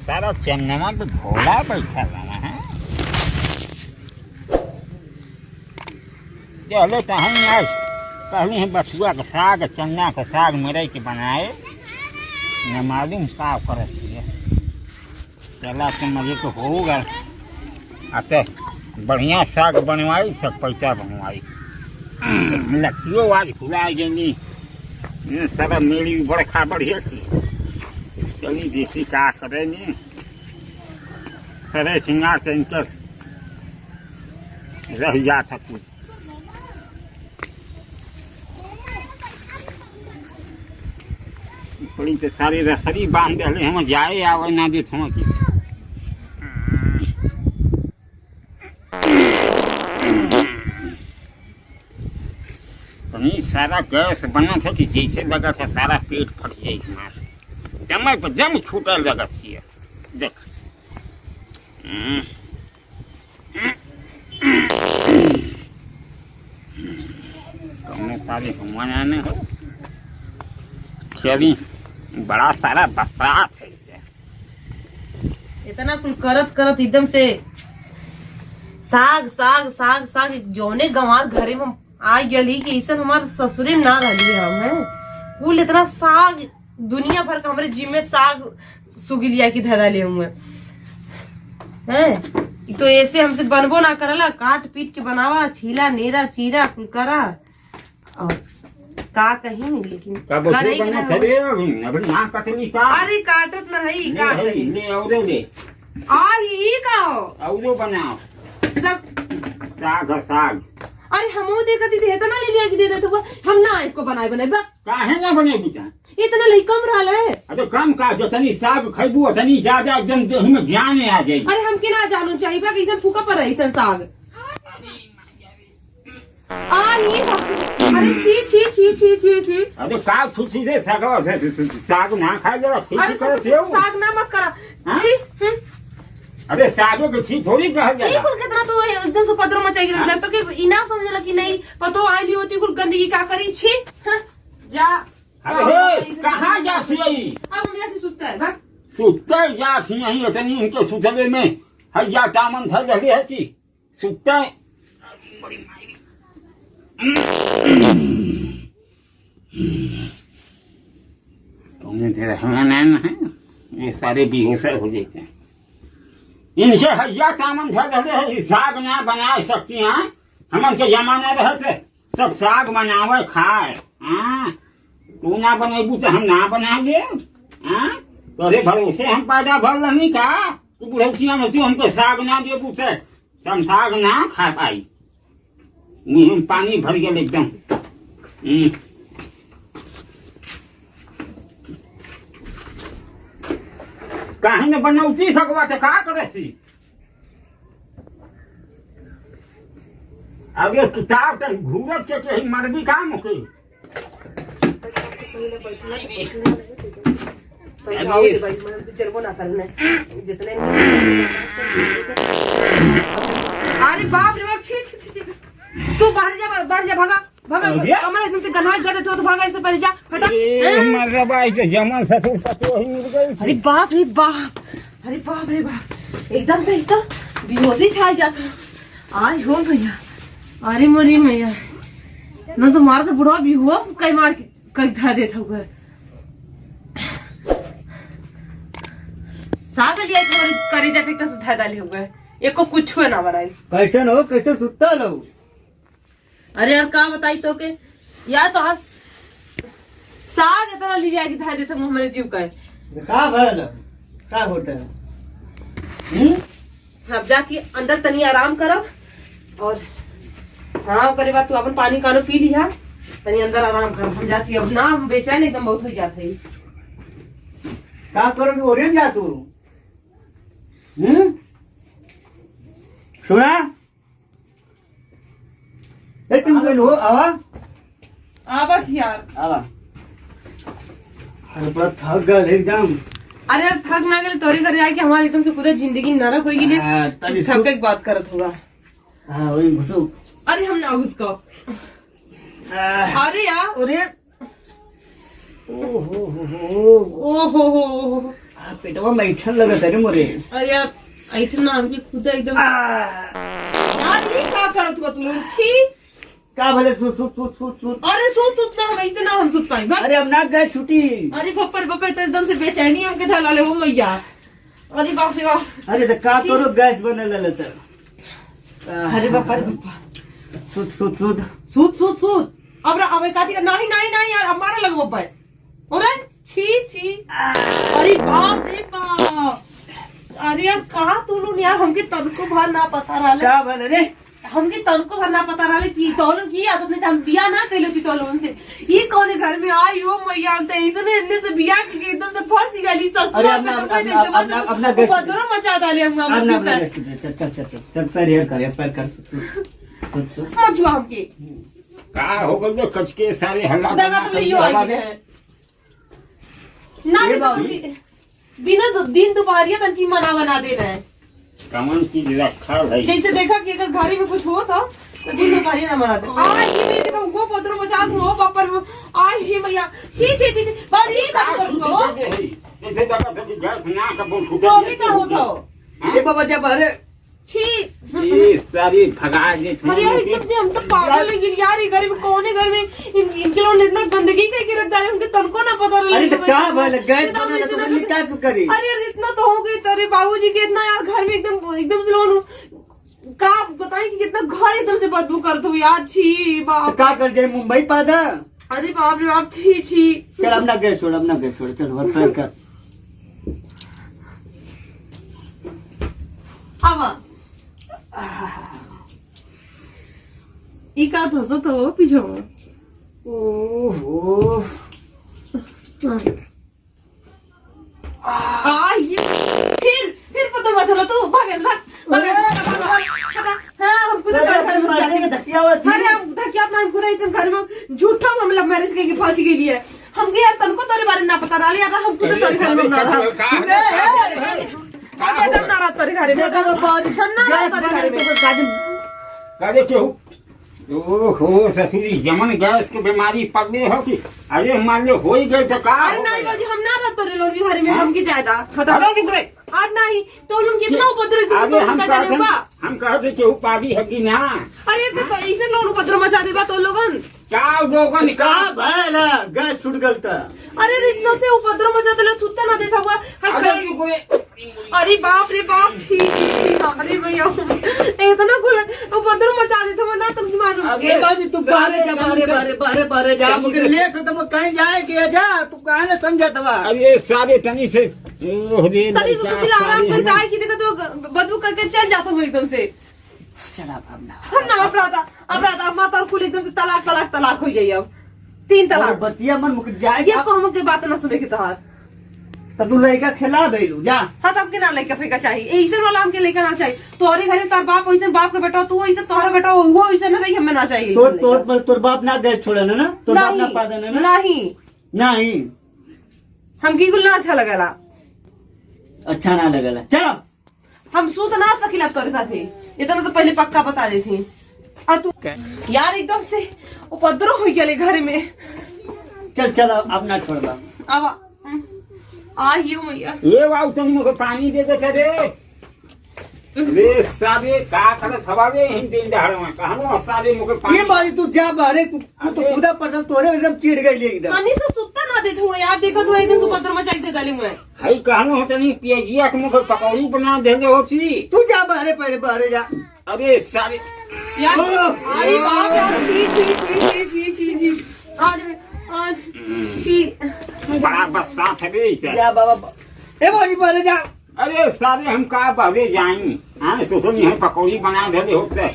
तारा चन्नमा पे घोड़ा बैठा रहा है। चलो तो हम आज कहली है बथुआ का साग चन्ना का साग मेरे के बनाए न मालूम का कर चला तो मजे तो होगा। तो बढ़िया साग बनवाई सब पैसा बनवाई लक्ष्यो आज खुला गई सब मेरी बड़खा बढ़िया थी। चली देसी का करे नहीं सरे सिंगार सेंटर रह जाता कुछ पड़ी तो सारी रसरी बांध दे हम जाए आवे ना दे हम की सारा गैस बना था कि जैसे लगा था सारा पेट फट जाए हमारा जमय पर जम छूटल लगा थी। देख कौन सारे घुमाने हो चली बड़ा सारा बरसात है इतना कुल करत करत एकदम से साग साग साग साग जौने गंवार घरे में आ गई कि ऐसा हमारे ससुरे ना रही हम है कुल इतना साग दुनिया भर का हमारे जी में साग सुगिलिया की धरा ले हुए हैं। तो ऐसे हमसे बनबो ना करला काट पीट के बनावा छीला नेरा चीरा कुल करा और का कहीं नहीं लेकिन अरे काटत ना है का ये का हो बनाओ साग साग अरे हम देखती थे इतना ले लिया कि दे देते हम ना इसको बनाए बनाए काहे ना बने बुझा इतना लई कम रहा है। अरे कम का जतनी साग खैबू उतनी ज्यादा एकदम हमें ज्ञान आ जाए। अरे हम के ना जानू चाहिए बा कैसे फूका पर ऐसा साग ये अरे छी छी छी छी छी छी अरे का खुशी से साग ना खाए जरा अरे साग ना मत करा छी अरे सागो के छी थोड़ी कह जाए ये कुल कितना तो एकदम से पदरो मचाई गिरल लगता कि इना समझला कि नहीं पतो आइली होती कुल गंदगी का करी छी जा अरे कहां जा सी अब हम जाके सुतता है भाग सुतता जा सी यही इतनी इनके सुतले में है या टामन धर रहे है कि सुतता तुमने तेरा हमारा है ये सारे बेहोश हो जाते हैं इनके हैया कामन धर रहे है साग ना बना सकती हैं। हमन के जमाना रहे थे सब साग बनावे खाए तू ना बनेबू तो हम ना बनाएंगे तोरे भरोसे हम पैदा भर रही का तू बुढ़ौसिया में तू हमको साग ना देबू से हम साग ना खा पाई मुँह में पानी भर गया एकदम काहे न बनौती सकवा तो का करे थी। अरे किताब तो घूरत के ही मरबी काम हो गई अरे बाप रे बाप छी तू बाहर जा भगा भगा हमारे एकदम से गनवाई कर देते हो तो भागा इससे पहले जा हटा मरबाई के जमल ससुर पतो ही मिल गई। अरे बाप रे बाप अरे बाप रे बाप एकदम तो बेहोशी छा जाता आय हो भैया अरे मोरी मैया ना तो मारा तो बुढ़वा बेहोश कई मार कई धा देता हुआ साग लिया करी दे फिर तो धा डाली हुआ एको कुछ ना बनाई कैसे न हो कैसे सुतता लो। अरे यार का बताई तो के यार तो आज साग इतना लिया कि धा देता हमारे जीव का का भरल का होता है अब जाती अंदर तनी आराम करब और हाँ करे बात तू अपन पानी कानो पी लिया तनी अंदर आराम कर हम जाती अब ना हम बेचैन एकदम बहुत हो जाते का करोगे ओरे जा तू सुना ए तुम कहीं हो आवा आवाज यार आवा अरे बड़ा थक गए एकदम। अरे यार थक ना गए तोरी घर आके हमारी एकदम से खुद जिंदगी नरक होगी ने थक एक बात करत होगा। हाँ वही घुसो अरे हम ना उसको अरे यार अरे ओ हो पेटवा में ऐठन लगत है रे मोरे। अरे यार ऐठन ना हमके खुद एकदम यार ये क्या करत हो तुम लोग? छी का भले सुत। अरे सूत ना हम ऐसे ना हम सूत पाई। अरे हम ना गए छुट्टी। अरे बप्पर बप्पर तो एकदम से बेचैनी हमके था लाले हो मैया। अरे बाप रे बाप। अरे तो का करो गैस बने ललत। अरे बप्पर बप्पर सूत। अब काती नहीं यार अब मारा लगो बप्पर। अरे छी अरे बाप रे बाप। अरे यार कहा तू लोग यार हमके तनको भर ना पता रहले। का भले रे हमके तनको भर ना पता रहले कि तो लोग की आदत नहीं हम बिया ना कइलो थी तो लोगन से। ये कौन घर में आई हो मैया हम तो ऐसे इनने से बिया के एकदम से फंसी गली ससुर अपना बदरो मचा डाले हम। चल पैर कर सूत। मजुआ हमके का हो गए कचके सारे हल्ला दगा तो लियो आई है ना ये बाबूजी। दिन दोपहरिया तक की मना बना दे रहे हैं। कमन चीज रखा है जैसे देखा कि अगर घर में कुछ हो तो दिन दोपहरिया ना मना दे। आज ये मेरे देखो वो पत्थर मचा दूं वो बप्पर आज ही मैया छी बड़ी बात करो। ऐसे दगा से गैस ना का बोल फूट तो भी का होता ये बाबा जब अरे छी ये सारी भगा दे। अरे यार एकदम से हम तो पागल हो गए यार। ये घर में कौन है घर में इनके लोग इतना गंदगी करके रख डाले हमके तनको ना पता रहा। अरे तो क्या भले गैस बने तो बोली क्या करी। अरे यार इतना तो हो गई तेरे बाबूजी के इतना यार घर में एकदम से लोग का बताएं कि कितना घर एकदम से बदबू करते हो यार। छी बाप का कर जाए मुंबई पादा। अरे बाप रे बाप छी चल अपना गैस छोड़ चल और पैर कर। आवा इका तो तो पीछे ओहो ये फिर पता मत चला तू भाग हाँ हमको तो अरे हम धकिया ना हमको इतने घर में झूठा मामला मैरिज के फांसी के लिए हमके यार तनको तेरे बारे में ना पता रहा यार। हमको तो तेरे घर में ना रहा एकदम ना रहा तेरे घर में देखा तो बहुत गैस बने तो करे क्यों ओहो ससुरी जमन गैस के बीमारी पकड़े हो कि अरे मान लो हो ही गए तो का। अरे नहीं बाजी हम ना रहा तेरे लोग के बारे में हमकी ज्यादा अरे कितने आज नहीं तो लोग कितना उपद्रव आगे हम कहते कि उपाधि है कि ना। अरे तो ऐसे लोग उपद्रव मचा देबा तो लोगन क्या लोगन का भैला गैस छूट गलता। अरे इतना से उपद्रव मचा देले सुत्ता ना देता हुआ। अरे बाप रे बाप छी अरे भैया इतना कुल उपद्रव मचा देता मतलब तुम मानो। अरे बाजी तू बाहर जा मुझे लेट हो तो मैं कहीं जाए कि जा तू कहां ना समझत बा। अरे सारे तनी से तनी से सोच आराम करता है कि देखा तो बदबू करके चल जाता हूँ एकदम से। चला हम ना अपराधा माता कुल एकदम से तलाक हो जाइए। अब 3 तलाक बतिया मन मुक जाए ये कहूँ के बात ना सुने के तहार तब तू लड़का खिला देलू जा। हाँ तब के ना लेके फेंका चाहिए ऐसे वाला हमके लेकर ना चाहिए। तोहरे घर तार बाप वैसे बाप के बेटा तू ऐसे तोहरा बेटा वो ऐसे ना रही हमें ना चाहिए। तोर बाप ना गैस छोड़े ना तोर बाप ना पा देने ना नहीं हमकी कुल ना अच्छा लगला। अच्छा ना लगला चलो हम सूत ना सकिला तोरे साथे इतना तो पहले पक्का बता दी थी। और तू यार एकदम से उपद्रव हो गया घर में। चल अब ना छोड़बा अब आइयो मैया ये वाउ तनी मुझे पानी दे दे रे। रे सारे का कर सवारे हिंद दिन दहाड़ में कहनो सारे मुझे पानी। ये बारी तू जा बाहर तू तो खुदा पर तोरे एकदम चिढ़ गई ले एकदम। पानी से सुत्ता ना देते हुए यार देखो तो एकदम उपद्रव मचाई दे डाली मैं। हई कहनो तनी पियजिया के मुझे पकौड़ी बना दे दे होची। तू जा बाहर पहले बाहर जा। अरे सारे यार अरे बाप यार छी आज छी बड़ा बरसात है रे। जा बाबा ए बारी पहले जा। अरे सारे हम का बहरे जाएंगे हाँ सोचो नहीं है पकौड़ी बना दे होते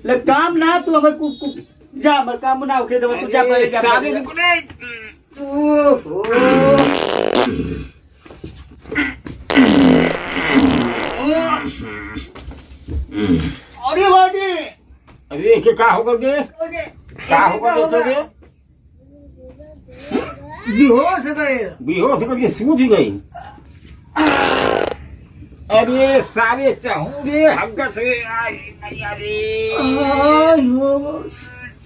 ले काम ना तू हमें जा मर काम बना के दे तू जा पहले जा। सारे रुकने ओहो अरे बाजी अरे क्या होगा गे क्या होगा गे बेहोश करके सूझ गई। अरे सारे चहूरे हग्गा से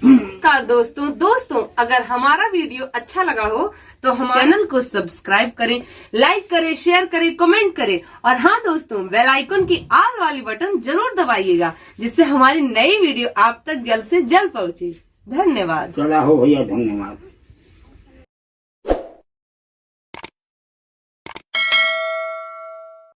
नमस्कार दोस्तों अगर हमारा वीडियो अच्छा लगा हो तो हमारे चैनल को सब्सक्राइब करें, लाइक करें, शेयर करें, कमेंट करें और हाँ दोस्तों, बेल आइकन की ऑल वाली बटन जरूर दबाइएगा, जिससे हमारी नई वीडियो आप तक जल्द से जल्द पहुंचे। धन्यवाद। चला हो भैया, धन्यवाद।